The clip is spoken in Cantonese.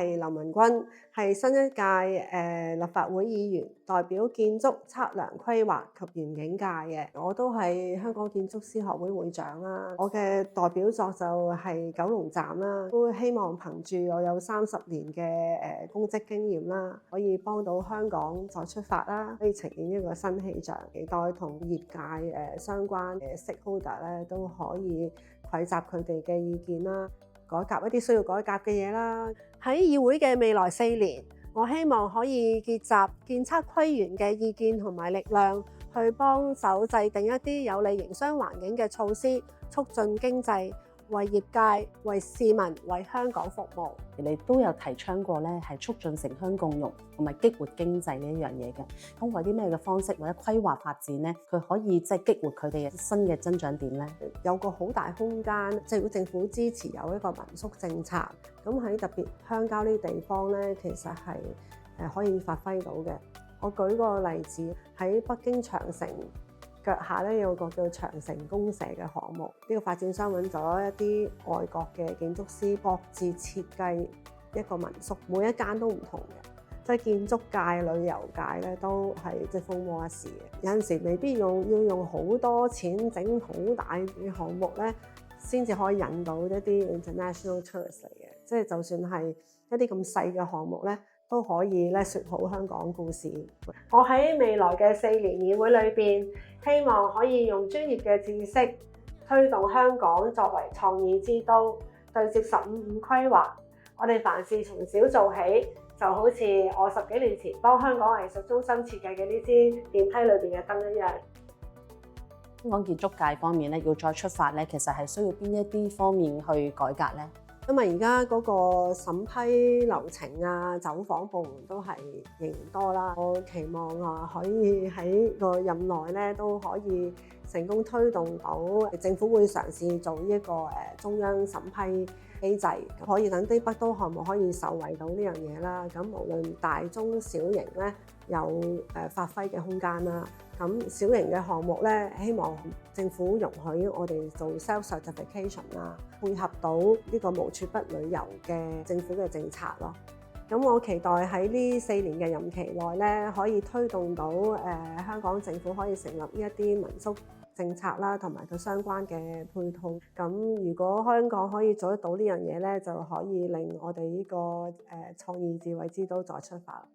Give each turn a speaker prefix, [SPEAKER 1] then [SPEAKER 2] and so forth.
[SPEAKER 1] 係林文君，係新一屆立法會議員，代表建築、測量、規劃及園境界嘅。我都係香港建築師學會會長啦。我嘅代表作就係九龍站啦，都希望憑住我有30年嘅公職經驗啦，可以幫到香港再出發啦，可以呈現一個新氣象，期待同業界相關嘅 stakeholder 咧都可以匯集佢哋嘅意見啦，改革一啲需要改革嘅嘢啦。喺議會嘅未來4年，我希望可以結集建測規園嘅意見同埋力量，去幫手制定一啲有利營商環境嘅措施，促進經濟，為業界、為市民、為香港服務。
[SPEAKER 2] 你都有提倡過咧，係促進城鄉共融同埋激活經濟呢一樣嘢嘅。通過啲咩嘅方式或者規劃發展咧，佢可以即係激活佢哋新嘅增長點咧？
[SPEAKER 1] 有個好大空間，即係如果政府支持有一個民宿政策，咁喺特別鄉郊呢啲地方咧，其實係可以發揮到嘅。我舉個例子，喺北京長城腳下咧有個叫長城公社嘅項目，呢個發展商揾咗一啲外國嘅建築師，各自設計一個民宿，每一間都唔同嘅，即係建築界、旅遊界咧都係即係風靡一時嘅。有陣時未必要用好多錢整好大嘅項目咧，先至可以引到一啲 international tourist 嚟嘅。即係就算係一啲咁細嘅項目咧，都可以咧説好香港故事。我喺未來嘅4年議會裏邊，希望可以用專業嘅知識推動香港作為創意之都，對接15規劃。我哋凡事從小做起，就好似我10幾年前幫香港藝術中心設計嘅呢支電梯裏邊嘅燈一樣。
[SPEAKER 2] 香港建築界方面咧，要再出發咧，其實係需要邊一啲方面去改革咧？
[SPEAKER 1] 因為而家嗰個審批流程啊、走訪部門都係仍然多啦，我期望可以喺個任內咧都可以成功推動到政府會嘗試做呢個中央審批機制，可以等啲北都項目可以受惠到呢樣嘢啦。咁無論大中小型咧有發揮嘅空間啦。咁小型嘅項目咧，希望政府容許我哋做 self certification 啦，配合到呢個無處不旅遊嘅政府嘅政策咯。咁我期待喺呢4年嘅任期內咧，可以推動到香港政府可以成立呢一啲民宿政策啦，同埋佢相關嘅配套。咁如果香港可以做得到呢樣嘢咧，就可以令我哋呢個創意智慧之都再出發。